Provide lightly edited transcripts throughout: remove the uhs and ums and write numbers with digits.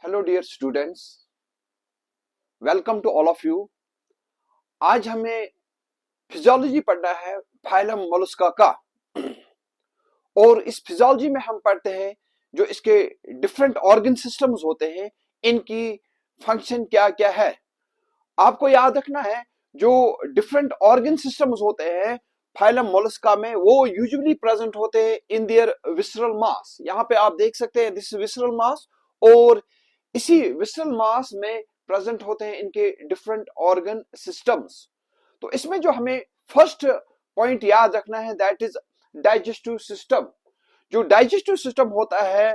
Hello dear students, welcome to all of you. आज हमें physiology पढ़ना है फाइलम मोलस्का का। और इस फिजियोलॉजी में हम पढ़ते हैं जो इसके डिफरेंट ऑर्गन सिस्टम्स होते हैं, इनकी फंक्शन क्या क्या है। आपको याद रखना है जो डिफरेंट ऑर्गन सिस्टम्स होते हैं फाइलम मोलस्का में, वो यूजुअली प्रेजेंट होते हैं इन देयर विसरल मास। यहाँ पे आप देख सकते हैं दिस विसरल मास, और इसी विसरल मास में प्रेजेंट होते हैं इनके डिफरेंट ऑर्गन सिस्टम्स। तो इसमें जो हमें फर्स्ट पॉइंट याद रखना है दैट इज डाइजेस्टिव सिस्टम। जो डाइजेस्टिव सिस्टम होता है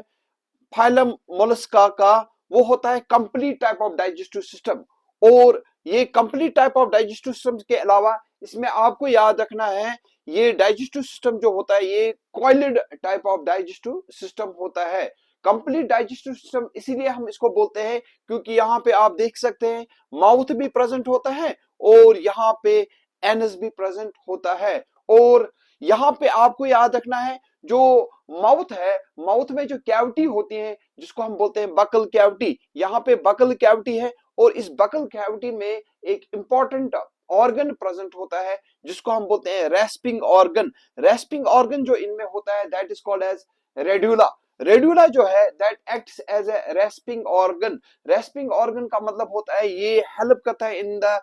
फाइलम मोलस्का का, वो होता है complete type of digestive system. और ये complete type of digestive system के अलावा इसमें आपको याद रखना है ये डाइजेस्टिव सिस्टम जो होता है ये coiled type of digestive system होता है। कंप्लीट डाइजेस्टिव सिस्टम इसीलिए हम इसको बोलते हैं क्योंकि यहाँ पे आप देख सकते हैं माउथ भी प्रेजेंट होता है और यहाँ पे एनस भी प्रेजेंट होता है। और यहाँ पे आपको याद रखना है जो माउथ है, माउथ में जो कैविटी होती है जिसको हम बोलते हैं बकल कैविटी, यहाँ पे बकल कैविटी है और इस बकल कैविटी में एक इंपॉर्टेंट ऑर्गन प्रेजेंट होता है जिसको हम बोलते हैं रेस्पिंग ऑर्गन। रेस्पिंग ऑर्गन जो इनमें होता है that is called as radula. Radula जो है that acts as a rasping organ. Rasping organ का मतलब होता है ये हेल्प करता है in the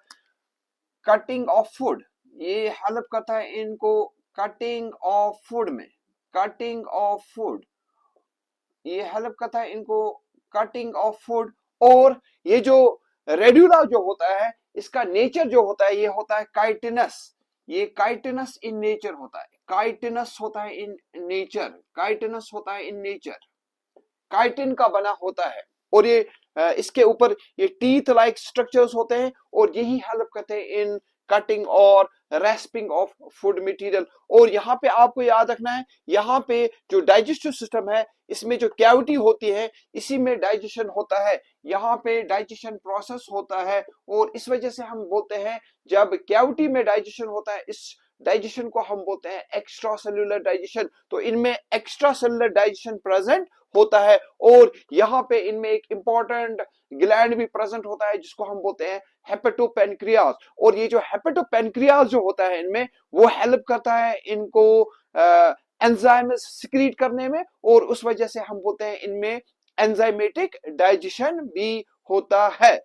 cutting of food. ये हेल्प करता है इनको कटिंग ऑफ फूड में, कटिंग ऑफ फूड, ये हेल्प करता है इनको कटिंग ऑफ फूड। और ये जो रेड्यूला जो होता है इसका नेचर जो होता है ये होता है काइटिनस। ये काइटिनस इन नेचर होता है, काइटिनस होता है इन नेचर, काइटिनस होता है इन नेचर, काइटिन का बना होता है। और ये इसके ऊपर ये टीथ लाइक स्ट्रक्चर्स होते हैं और यही हेल्प करते हैं इन कटिंग और रेस्पिंग ऑफ फूड मटेरियल। और यहाँ पे आपको याद रखना है यहाँ पे जो डाइजेस्टिव सिस्टम है इसमें जो कैविटी होती है इसी में डाइजेशन होता है, यहाँ पे डाइजेशन प्रोसेस होता है। और इस वजह से हम बोलते हैं जब कैविटी में डाइजेशन होता है इस डाइजेशन को हम बोलते हैं एक्स्ट्रा सेल्यूलर डाइजेशन। तो इनमें एक्स्ट्रा सेल्यूलर डाइजेशन प्रेजेंट होता है। और यहाँ पे इनमें एक इंपॉर्टेंट ग्लैंड भी प्रेजेंट होता है जिसको हम बोलते हैं हेपेटोपेनक्रियास। और ये जो हेपेटोपेनक्रियास जो होता है इनमें वो हेल्प करता है इनको एंजाइम सिक्रीट करने में, और उस वजह से हम बोलते हैं इनमें एंजाइमेटिक डाइजेशन भी होता है।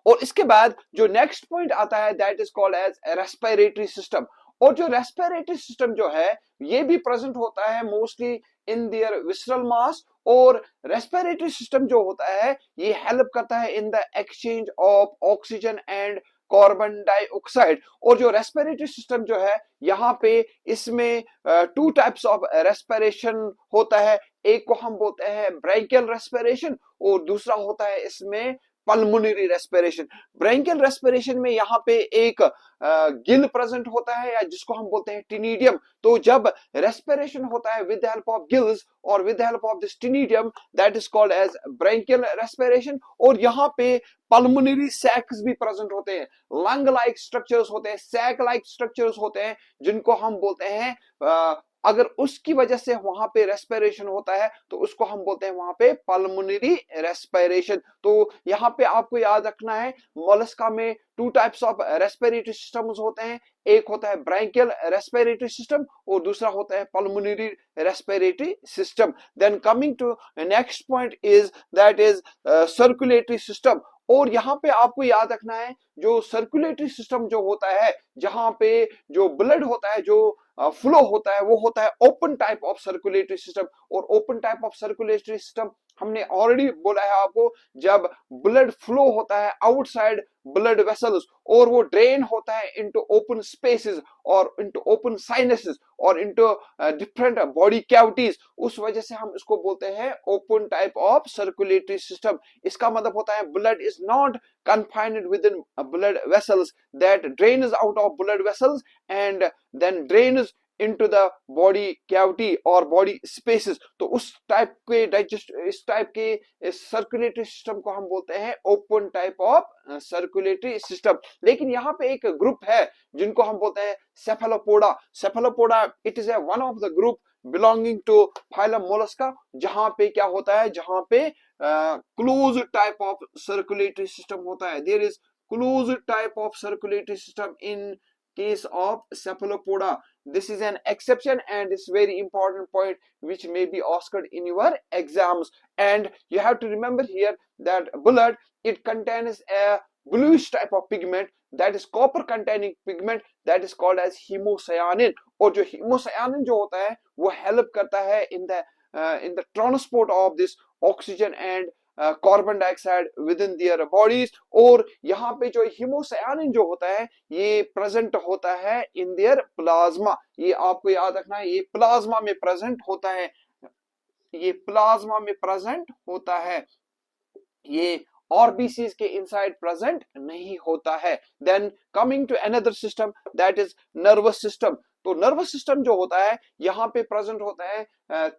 और इसके बाद जो नेक्स्ट पॉइंट आता है that is called as respiratory system. और जो रेस्पिरेटरी सिस्टम जो है ये भी प्रेजेंट होता है मोस्टली इन देयर विसरल मास। और रेस्पिरेटरी सिस्टम जो होता है ये हेल्प करता है in the exchange of oxygen and carbon dioxide. और जो रेस्पिरेटरी सिस्टम जो है यहाँ पे इसमें टू टाइप्स ऑफ रेस्पिरेशन होता है। एक को हम बोलते हैं ब्रैंकियल रेस्पिरेशन और दूसरा होता है इसमें पल्मोनरी रेस्पिरेशन। ब्रैंकियल रेस्पिरेशन में यहाँ पे एक गिल प्रेजेंट होता है या जिसको हम बोलते हैं टिनिडियम। तो जब रेस्पिरेशन होता है विद हेल्प ऑफ गिल्स और with help of this ctenidium that is called as branchial respiration. और यहाँ पे पल्मोनरी सैक्स भी प्रेजेंट होते हैं, लंग लाइक स्ट्रक्चर्स होते हैं, सैक लाइक स्ट्रक्चर्स होते हैं जिनको हम बोलते हैं अगर उसकी वजह से वहां पे रेस्पिरेशन होता है तो उसको हम बोलते हैं वहां पे पल्मोनरी रेस्पिरेशन। तो यहाँ पे आपको याद रखना है मोलस्का में two types of respiratory systems होते हैं, एक होता है ब्रैंकियल रेस्पिरेटरी सिस्टम और दूसरा होता है pulmonary respiratory system. Then coming to next point is that is circulatory system. और यहाँ पे आपको याद रखना है जो सर्कुलेटरी सिस्टम जो होता है जहां पे जो ब्लड होता है, जो फ्लो होता है, वो होता है open type of circulatory system. और open type of circulatory system हमने ऑलरेडी बोला है आपको जब ब्लड फ्लो होता है आउटसाइड ब्लड वेसल्स और वो ड्रेन होता है इनटू ओपन स्पेसेस और इनटू ओपन साइनसेस और इनटू डिफरेंट बॉडी कैविटीज, उस वजह से हम इसको बोलते हैं open type of circulatory system. इसका मतलब होता है blood is not confined within blood vessels that drains out of blood vessels and then drains into the body cavity और body spaces। तो उस टाइप के डाइजेस्ट इस टाइप के सर्कुलेटरी सिस्टम को हम बोलते हैं open type of circulatory system. लेकिन यहाँ पे एक ग्रुप है जिनको हम बोलते हैं cephalopoda. Cephalopoda it is one of the group belonging to phylum mollusca, जहां पे क्या होता है, जहां पे close type of circulatory system होता है. There is close type of circulatory system in case of cephalopoda. This is an exception and it's very important point which may be asked in your exams. And you have to remember here that blood, it contains a bluish type of pigment, that is copper containing pigment, that is called as hemocyanin. और जो hemocyanin जो होता है वो help करता है in the transport of this oxygen and carbon dioxide within their bodies. और यहाँ पे जो हीमोसायानिन जो होता है ये प्रेजेंट होता है इन दियर प्लाज्मा. ये आपको याद रखना है, ये प्लाज्मा में प्रेजेंट होता है, ये प्लाज्मा में प्रेजेंट होता है, ये आरबीसीज के इनसाइड प्रेजेंट नहीं होता है. Then coming to another system, that is nervous system. तो नर्वस सिस्टम जो होता है यहाँ पे प्रेजेंट होता है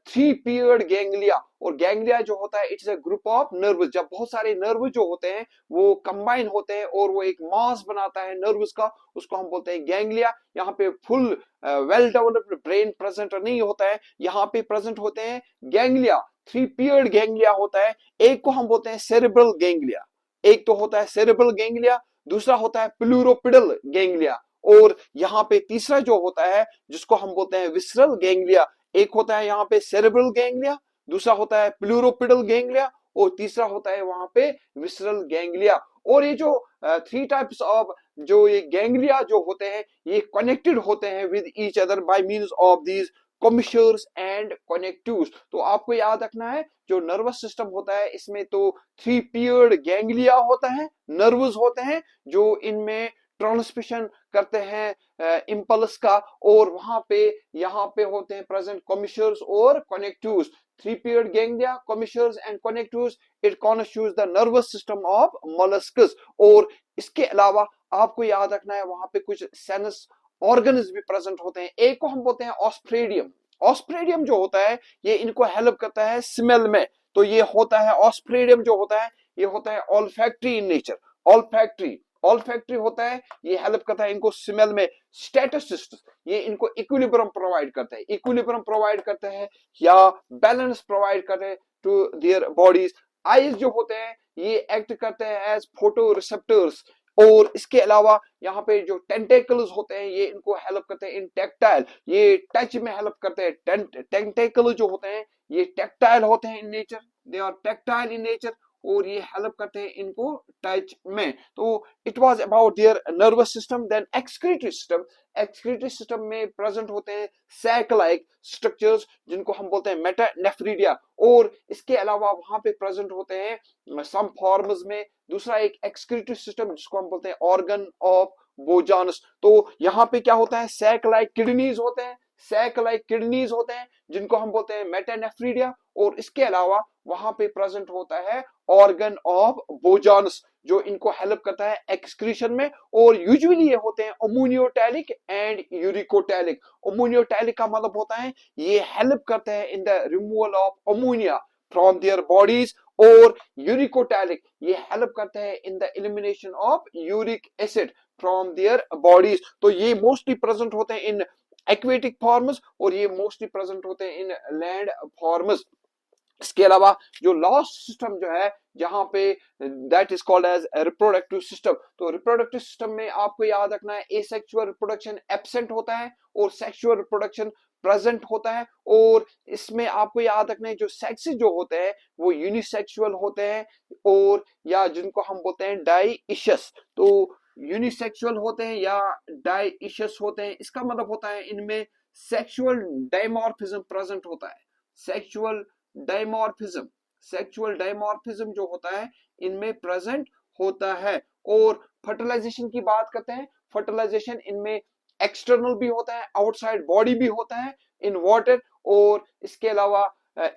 3 पीरियड गैंग्लिया. और गैंग्लिया जो होता है it's a group of nerves. जब बहुत सारे नर्व जो होते हैं वो कंबाइन होते हैं और वो एक मास बनाता है नर्व्स का, उसको हम बोलते हैं गैंग्लिया. यहाँ पे full well developed brain present नहीं होता है, यहाँ पे प्रेजेंट होते हैं गैंग्लिया. 3 पीरियड गैंग्लिया होता है. एक को हम बोलते हैं सेरेब्रल गैंग्लिया, एक तो होता है सेरेब्रल गैंग्लिया, दूसरा होता है प्लूरोपिडल गैंग्लिया, और यहाँ पे तीसरा जो होता है जिसको हम बोलते हैं विसरल गैंग्लिया. एक होता है यहाँ पे सेरेब्रल गैंग्लिया, दूसरा होता है प्लूरोपिडल गैंग्लिया, और तीसरा होता है वहां पे विसरल गैंग्लिया. और ये जो 3 टाइप्स ऑफ जो ये गैंग्लिया जो होते हैं ये कनेक्टेड होते हैं with each other by means of these commissures and connectives. तो आपको याद रखना है जो नर्वस सिस्टम होता है इसमें तो 3 पीरियड गैंग्लिया होता है, नर्व्स होते हैं जो इनमें ट्रांसमिशन करते हैं इंपल्स का, और वहां पे यहाँ पे होते हैं प्रेजेंट कॉम्बिशर्स और connectives. 3 period ganglia, commissures and connectives, it constitutes the nervous system of molluscs. और इसके अलावा आपको याद रखना है वहां पे कुछ सेनस ऑर्गन्स भी प्रेजेंट होते हैं. एक को हम बोलते हैं ऑस्प्रेडियम. ऑस्प्रेडियम जो होता है ये इनको हेल्प करता है स्मेल में. तो ये होता है ऑस्प्रेडियम जो होता है ये होता है ऑल्फैक्टरी इन नेचर. ऑल्फैक्टरी होता है, ये हेल्प करता है इनको स्मेल में. स्टैटिस्टिक्स ये इनको इक्विलिब्रियम प्रोवाइड करते हैं, इक्विलिब्रियम प्रोवाइड करते हैं या बैलेंस प्रोवाइड करते हैं टू देयर बॉडीज. आईज जो होते हैं ये एक्ट करते हैं एज फोटो रिसेप्टर्स. और इसके अलावा यहाँ पे जो टेंटेकल्स होते हैं ये इनको हेल्प करते हैं इन टैक्टाइल, ये टच में हेल्प करते हैं. टेंटेकल जो होते हैं ये टैक्टाइल होते हैं in nature, they are tactile in nature, और ये हेल्प करते हैं इनको टच में. तो it was about their nervous system. Then excretory system में प्रेजेंट होते हैं सैक लाइक स्ट्रक्चर्स जिनको हम बोलते हैं मेटानेफ्रिडिया. और इसके अलावा वहां पे प्रेजेंट होते हैं सम फॉर्म्स में दूसरा एक एक्सक्रीटरी सिस्टम जिसको हम बोलते हैं ऑर्गन ऑफ बोजानस. तो यहाँ पे क्या होता है सैक लाइक किडनीज होते हैं, सैक लाइक किडनीज होते हैं जिनको हम बोलते हैं मेटानेफ्रिडिया. और इसके अलावा वहां पे प्रेजेंट होता है ऑर्गन ऑफ बोजानस जो इनको हेल्प करता है एक्सक्रीशन में. और यूजुअली ये होते हैं अमोनियोटैलिक एंड यूरिकोटैलिक. अमोनियोटैलिक का मतलब होता है ये हेल्प करते हैं in the removal of ammonia from their bodies, और यूरिकोटैलिक ये हेल्प करते हैं in the elimination of uric acid from their bodies. तो ये मोस्टली प्रेजेंट होते हैं इन एक्वेटिक फॉर्म्स और ये मोस्टली प्रेजेंट होते हैं इन लैंड फॉर्म्स. इसके अलावा जो लास्ट सिस्टम जो है जहां पे that is called as reproductive system. तो रिप्रोडक्टिव सिस्टम में आपको याद रखना है एसेक्सुअल रिप्रोडक्शन एब्सेंट होता है और सेक्सुअल रिप्रोडक्शन प्रेजेंट होता है. और इसमें आपको याद रखना है जो सेक्सेस जो होते हैं वो यूनिसेक्सुअल होते हैं और या जिनको हम बोलते हैं डाइइशस. तो यूनिसेक्सुअल होते हैं या डाइइशस होते हैं, इसका मतलब होता है इनमें सेक्सुअल डायमॉर्फिज्म प्रेजेंट होता है. सेक्सुअल डायमॉर्फिज्म जो होता है इनमें प्रेजेंट होता है. और फर्टिलाइजेशन की बात करते हैं, फर्टिलाइजेशन इनमें एक्सटर्नल भी होता है, आउटसाइड बॉडी भी होता है इन वाटर, और इसके अलावा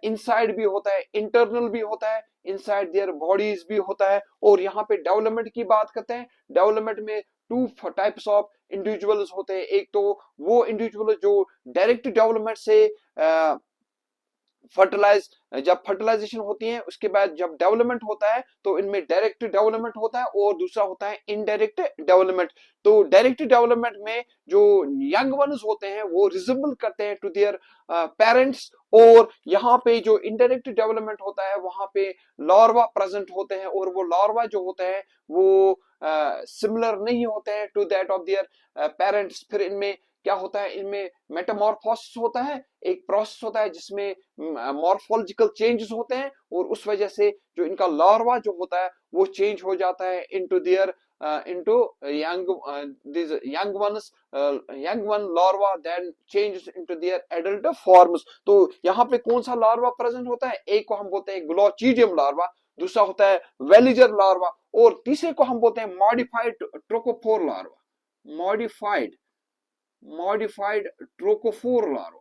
इनसाइड भी होता है, इंटरनल भी होता है, इनसाइड देयर बॉडीज भी होता है. और यहाँ पे डेवलपमेंट की बात करते हैं, डेवलपमेंट में 2 टाइप्स ऑफ इंडिविजुअल्स होते हैं. एक तो वो इंडिविजुअल जो डायरेक्ट डेवलपमेंट से फर्टिलाइज जब फर्टिलाइजेशन होती है उसके बाद जब डेवलपमेंट होता है तो इनमें डायरेक्ट डेवलपमेंट होता है और दूसरा होता है इनडायरेक्ट डेवलपमेंट। तो डायरेक्ट डेवलपमेंट में जो यंग वंस होते हैं वो रिजेंबल करते हैं टू देयर पेरेंट्स, और यहाँ पे जो इनडायरेक्ट डेवलपमेंट होता है वहां पे लार्वा प्रेजेंट होते हैं, और वो लार्वा जो होते हैं वो सिमिलर नहीं होते हैं to that of their parents. फिर इनमें क्या होता है, इनमें मेटामॉर्फोसिस होता है, एक प्रोसेस होता है जिसमें मॉर्फोलॉजिकल चेंजेस होते हैं, और उस वजह से जो इनका लार्वा जो होता है वो चेंज हो जाता है into their into young these young one larva then changes into their adult forms। तो यहाँ पे कौन सा लार्वा प्रेजेंट होता है, एक को हम बोलते हैं ग्लोचिडियम लार्वा, दूसरा होता है वेलिजर लार्वा, और तीसरे को हम बोलते हैं modified trochophore larva. Modified trochophore larva,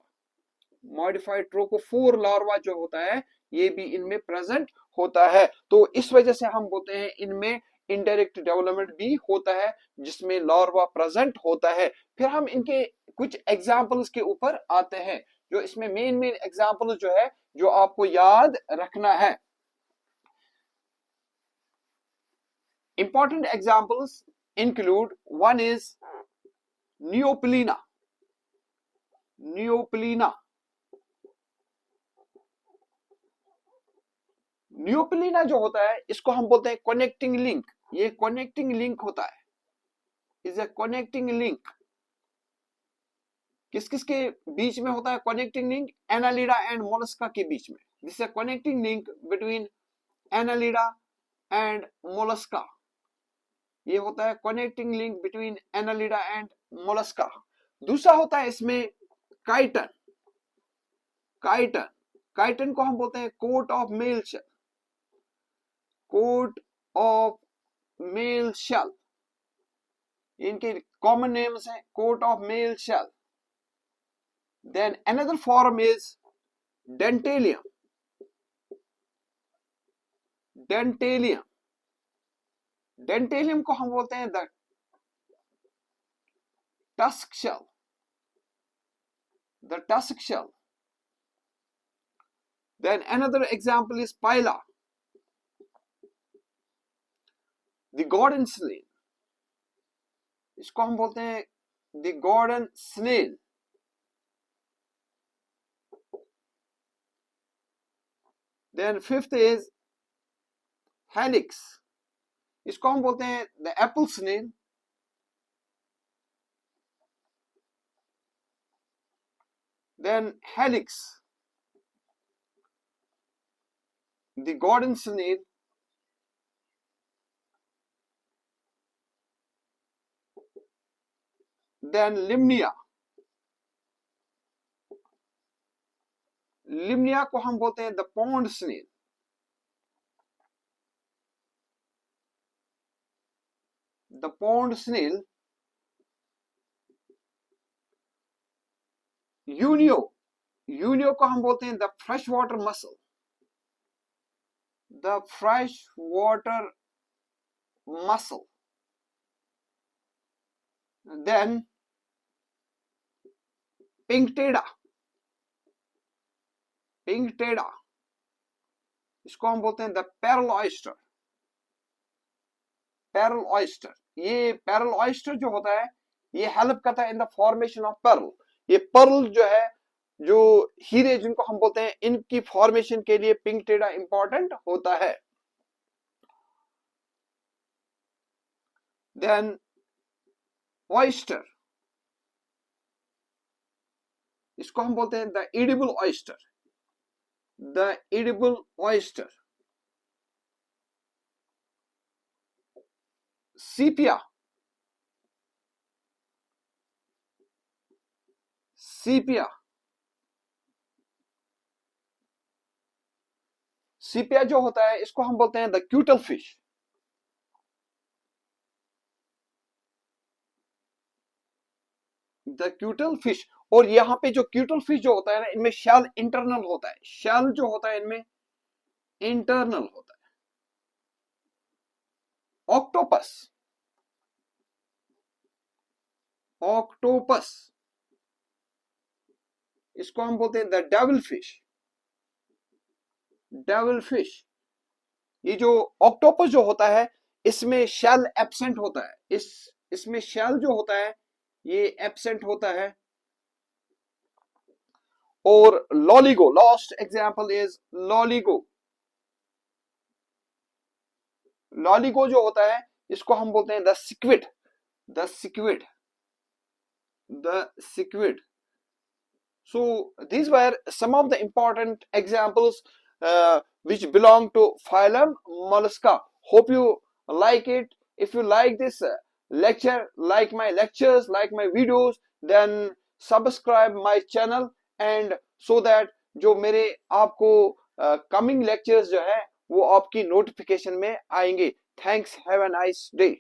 modified trochophore larva जो होता है ये भी इनमें प्रेजेंट होता है। तो इस वजह से हम बोलते हैं इनमें इनडायरेक्ट डेवलपमेंट भी होता है जिसमें लार्वा प्रेजेंट होता है। फिर हम इनके कुछ एग्जांपल्स के ऊपर आते हैं, जो इसमें मेन एग्जांपल जो है जो आपको याद रखना है। Important examples include, one is neopilina. न्यूक्लिना जो होता है इसको हम बोलते हैं कनेक्टिंग लिंक। ये कनेक्टिंग लिंक होता है, इज ए कनेक्टिंग लिंक। किस किस के बीच में होता है connecting link? Annelida and Mollusca के बीच में। This is connecting link between Annelida and Mollusca. ये होता है connecting link between Annelida and Mollusca. दूसरा होता है इसमें काइटन। काइटन को हम बोलते हैं coat of mail shell. Coat of mail shell, इनके कॉमन नेम्स हैं coat of mail shell. Then another form is dentalium. Dentalium को हम बोलते हैं the tusk shell. Then another example is Pila, the garden snail। इसको हम बोलते हैं the garden snail। Then fifth is helix, इसको हम बोलते हैं the apple snail। Then helix, the garden snail। Then limnia को हम बोलते हैं the pond snail. The pond snail. Unio को हम बोलते हैं the fresh water mussel. The fresh water mussel. Then pinctada, इसको हम बोलते हैं द पेरल ऑयस्टर। ये पेरल ऑयस्टर जो होता है ये हेल्प करता है in the formation of pearl. ये पर्ल जो है, जो हीरे जिनको हम बोलते हैं, इनकी फॉर्मेशन के लिए पिंकटेडा इंपॉर्टेंट होता है। देन ऑयस्टर, इसको हम बोलते हैं द एडिबल ऑयस्टर। सीपिया, जो होता है इसको हम बोलते हैं द क्यूटल फिश। और यहाँ पे जो क्यूटल फिश जो होता है ना, इनमें शेल इंटरनल होता है। शेल जो होता है इनमें इंटरनल होता है। ऑक्टोपस, इसको हम बोलते हैं the devil fish. Devil fish. ये जो ऑक्टोपस जो होता है इसमें शेल एब्सेंट होता है, इसमें शेल जो होता है ये एब्सेंट होता है। और loligo, last example is loligo. Loligo जो होता है इसको हम बोलते हैं the squid, the squid, the squid. So these were some of the important examples which belong to phylum Mollusca. Hope you like it. If you like this lecture, like my lectures, like my videos, then subscribe my channel and so that जो मेरे आपको coming lectures जो है वो आपकी notification में आएंगे. Thanks. Have a nice day.